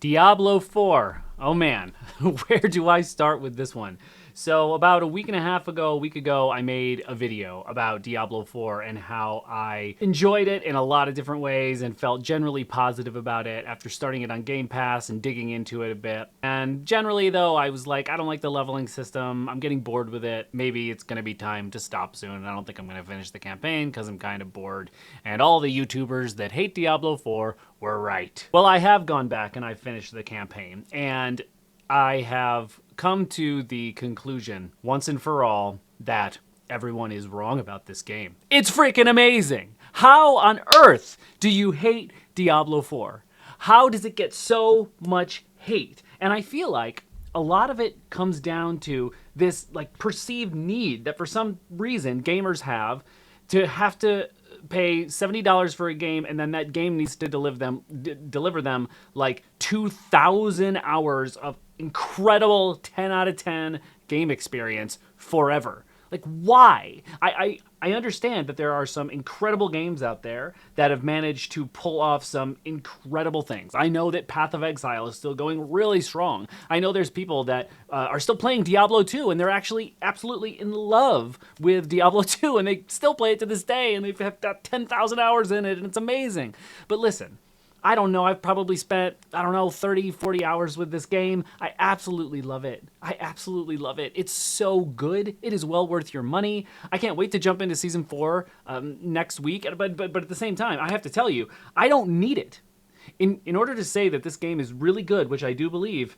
Diablo 4. Oh man, where do I start with this one? So about a week ago, I made a video about Diablo 4 and how I enjoyed it in a lot of different ways and felt generally positive about it after starting it on Game Pass and digging into it a bit. And generally though, I was like, I don't like the leveling system. I'm getting bored with it. Maybe it's gonna be time to stop soon. I don't think I'm gonna finish the campaign because I'm kind of bored. And all the YouTubers that hate Diablo 4 were right. Well, I have gone back and I've finished the campaign, and I have come to the conclusion once and for all that everyone is wrong about this game. It's freaking amazing! How on earth do you hate Diablo 4? How does it get so much hate? And I feel like a lot of it comes down to this like perceived need that for some reason gamers have to pay $70 for a game, and then that game needs to deliver them like 2,000 hours of incredible 10 out of 10 game experience forever. Like, why? I understand that there are some incredible games out there that have managed to pull off some incredible things. I know that Path of Exile is still going really strong. I know there's people that are still playing Diablo 2 and they're actually absolutely in love with Diablo 2 and they still play it to this day and they've got 10,000 hours in it and it's amazing. But listen, I don't know, I've probably spent, 30, 40 hours with this game. I absolutely love it. I absolutely love it. It's so good. It is well worth your money. I can't wait to jump into Season 4 next week, but at the same time, I have to tell you, I don't need it. In order to say that this game is really good, which I do believe,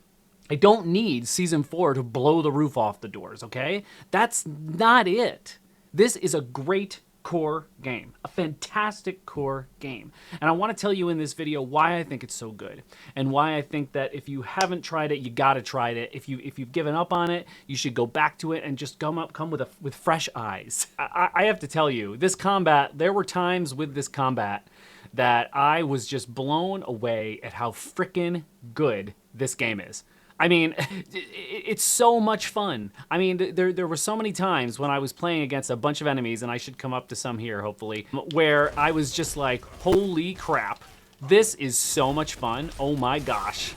I don't need Season 4 to blow the roof off the doors, okay? That's not it. This is a great core game, a fantastic core game. And I want to tell you in this video why I think it's so good and why I think that if you haven't tried it, you got to try it. If you've given up on it, you should go back to it and just come with fresh eyes. I have to tell you, this combat, there were times with this combat that I was just blown away at how freaking good this game is. I mean, it's so much fun. I mean, there were so many times when I was playing against a bunch of enemies, and I should come up to some here, hopefully, where I was just like, holy crap, this is so much fun. Oh my gosh.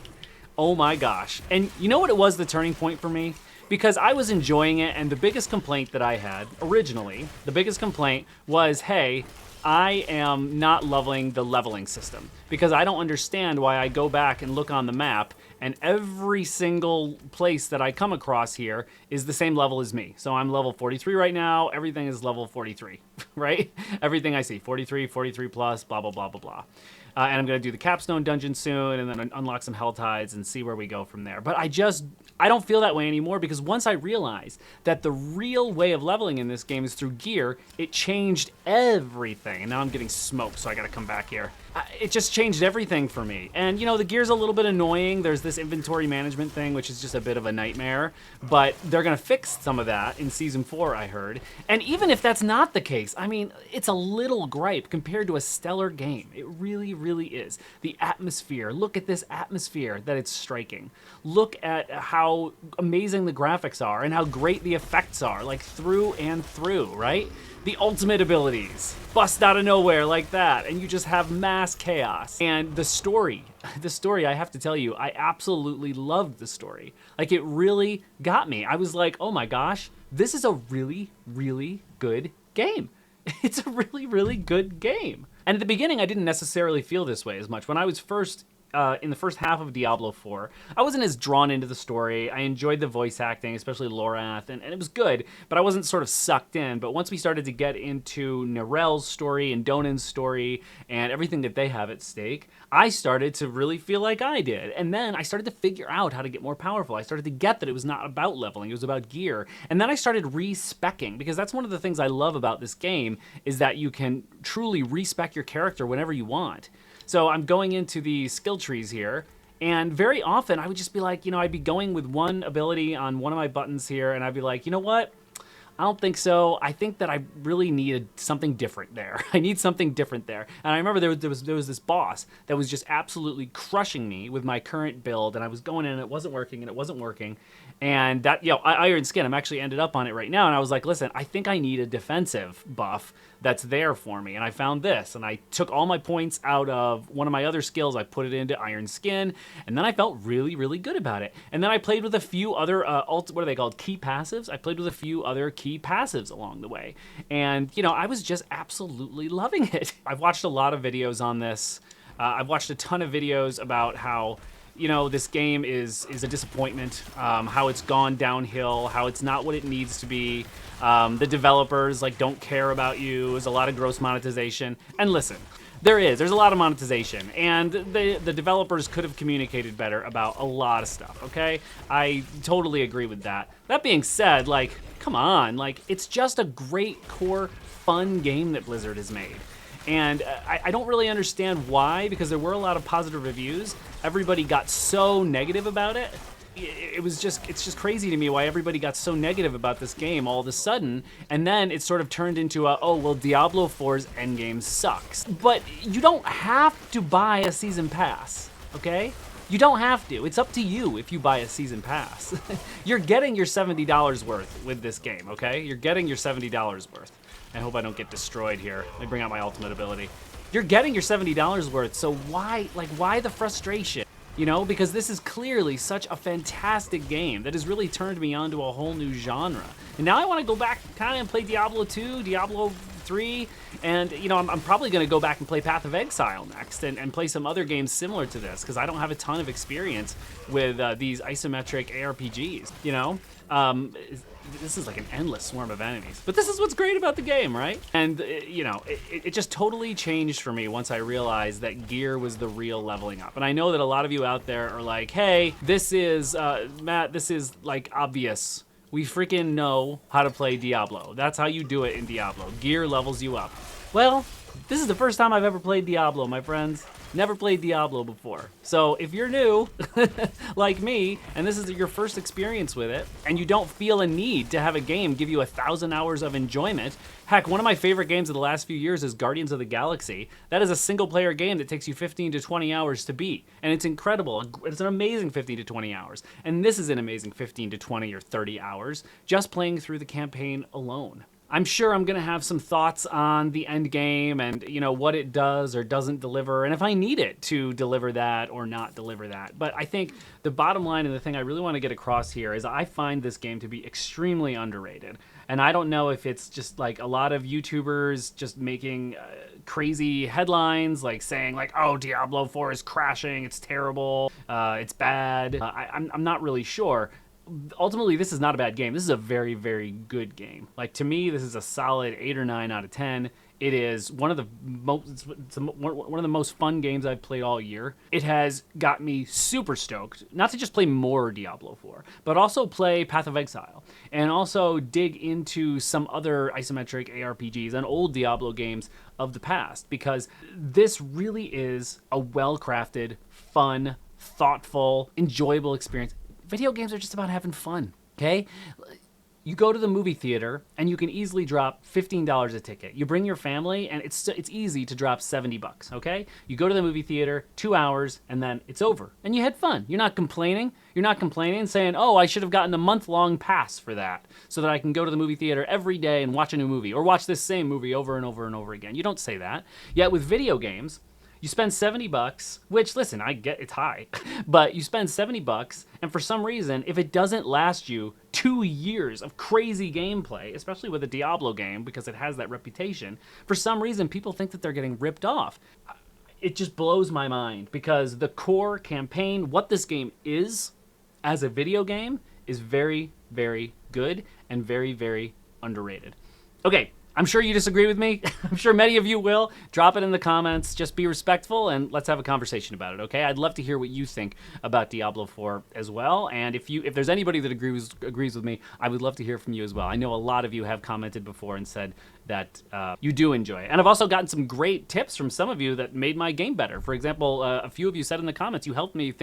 Oh my gosh. And you know what it was the turning point for me? Because I was enjoying it, and the biggest complaint that I had originally, the biggest complaint was, hey, I am not loving the leveling system because I don't understand why I go back and look on the map and every single place that I come across here is the same level as me. So I'm level 43 right now. Everything is level 43, right? Everything I see, 43, 43 plus, blah, blah, blah, blah, blah. And I'm gonna do the capstone dungeon soon and then unlock some hell tides and see where we go from there. But I don't feel that way anymore because once I realized that the real way of leveling in this game is through gear, it changed everything. And now I'm getting smoked, so I gotta come back here. It just changed everything for me. And you know, the gear's a little bit annoying. There's this inventory management thing, which is just a bit of a nightmare, but they're gonna fix some of that in Season 4, I heard. And even if that's not the case, I mean, it's a little gripe compared to a stellar game. It really, really is. The atmosphere, look at this atmosphere that it's striking. Look at how amazing the graphics are and how great the effects are, like through and through, right? The ultimate abilities bust out of nowhere like that, and you just have mass chaos. And the story, I have to tell you, I absolutely loved the story. Like, it really got me. I was like, oh my gosh, this is a really, really good game. It's a really, really good game. And at the beginning, I didn't necessarily feel this way as much. When I was in the first half of Diablo 4, I wasn't as drawn into the story. I enjoyed the voice acting, especially Lorath, and it was good, but I wasn't sort of sucked in. But once we started to get into Narel's story and Donan's story and everything that they have at stake, I started to really feel like I did. And then I started to figure out how to get more powerful. I started to get that it was not about leveling, it was about gear. And then I started re-speccing, because that's one of the things I love about this game, is that you can truly re-spec your character whenever you want. So I'm going into the skill trees here, and very often I would just be like, I'd be going with one ability on one of my buttons here, and I'd be like, you know what? I don't think so. I think that I really needed something different there. I need something different there. And I remember there was this boss that was just absolutely crushing me with my current build, and I was going in and it wasn't working and it wasn't working. And that, Iron Skin, I'm actually ended up on it right now. And I was like, listen, I think I need a defensive buff that's there for me. And I found this, and I took all my points out of one of my other skills. I put it into Iron Skin, and then I felt really, really good about it. And then I played with a few other, what are they called? Key passives. I played with a few other key passives along the way. And, I was just absolutely loving it. I've watched a lot of videos on this. I've watched a ton of videos about how, this game is a disappointment, how it's gone downhill, how it's not what it needs to be. The developers don't care about you. There's a lot of gross monetization. And listen, there's a lot of monetization, and the developers could have communicated better about a lot of stuff, okay? I totally agree with that. That being said, come on, it's just a great core fun game that Blizzard has made. And I don't really understand why, because there were a lot of positive reviews. Everybody got so negative about it. It's just crazy to me why everybody got so negative about this game all of a sudden, and then it sort of turned into Diablo 4's endgame sucks. But you don't have to buy a season pass, okay? You don't have to. It's up to you if you buy a season pass. You're getting your $70 worth with this game, okay? You're getting your $70 worth. I hope I don't get destroyed here. Let me bring out my ultimate ability. You're getting your $70 worth, so why the frustration? Because this is clearly such a fantastic game that has really turned me onto a whole new genre. And now I want to go back kind of and play Diablo 2, Diablo 3, and I'm probably going to go back and play Path of Exile next and play some other games similar to this, because I don't have a ton of experience with these isometric ARPGs, This is like an endless swarm of enemies. But this is what's great about the game, right? And, it just totally changed for me once I realized that gear was the real leveling up. And I know that a lot of you out there are like, hey, this is, Matt, this is, obvious. We freaking know how to play Diablo. That's how you do it in Diablo. Gear levels you up. Well, this is the first time I've ever played Diablo, my friends. Never played Diablo before. So if you're new, like me, and this is your first experience with it, and you don't feel a need to have a game give you 1,000 hours of enjoyment, heck, one of my favorite games of the last few years is Guardians of the Galaxy. That is a single-player game that takes you 15 to 20 hours to beat, and it's incredible. It's an amazing 15 to 20 hours, and this is an amazing 15 to 20 or 30 hours just playing through the campaign alone. I'm sure I'm going to have some thoughts on the end game and, what it does or doesn't deliver, and if I need it to deliver that or not deliver that. But I think the bottom line and the thing I really want to get across here is I find this game to be extremely underrated. And I don't know if it's just a lot of YouTubers just making crazy headlines, saying oh, Diablo 4 is crashing, it's terrible, it's bad. I'm not really sure. Ultimately, this is not a bad game. This is a very, very good game. To me, this is a solid 8 or 9 out of 10. It is one of the most fun games I've played all year. It has got me super stoked, not to just play more Diablo 4, but also play Path of Exile, and also dig into some other isometric ARPGs and old Diablo games of the past, because this really is a well-crafted, fun, thoughtful, enjoyable experience. Video games are just about having fun, okay? You go to the movie theater, and you can easily drop $15 a ticket. You bring your family, and it's easy to drop $70, okay? You go to the movie theater, 2 hours, and then it's over. And you had fun. You're not complaining. You're not complaining, saying, oh, I should have gotten a month-long pass for that so that I can go to the movie theater every day and watch a new movie, or watch this same movie over and over and over again. You don't say that. Yet with video games, you spend $70, which, listen, I get it's high, but you spend $70, and for some reason, if it doesn't last you 2 years of crazy gameplay, especially with a Diablo game, because it has that reputation, for some reason, people think that they're getting ripped off. It just blows my mind, because the core campaign, what this game is as a video game, is very, very good and very, very underrated. Okay. I'm sure you disagree with me. I'm sure many of you will. Drop it in the comments. Just be respectful, and let's have a conversation about it, okay? I'd love to hear what you think about Diablo 4 as well. And if there's anybody that agrees with me, I would love to hear from you as well. I know a lot of you have commented before and said, that you do enjoy. And I've also gotten some great tips from some of you that made my game better. For example, a few of you said in the comments you helped me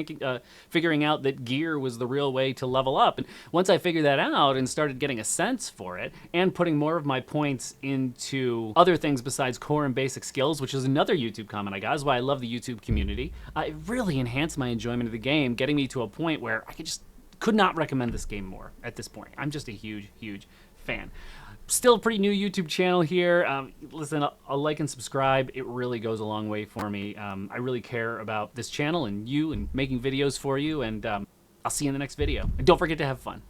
figuring out that gear was the real way to level up. And once I figured that out and started getting a sense for it and putting more of my points into other things besides core and basic skills, which is another YouTube comment I got, is why I love the YouTube community, it really enhanced my enjoyment of the game, getting me to a point where I could not recommend this game more at this point. I'm just a huge, huge fan. Still a pretty new YouTube channel here. Listen, a like and subscribe. It really goes a long way for me. I really care about this channel and you and making videos for you, and I'll see you in the next video. And don't forget to have fun.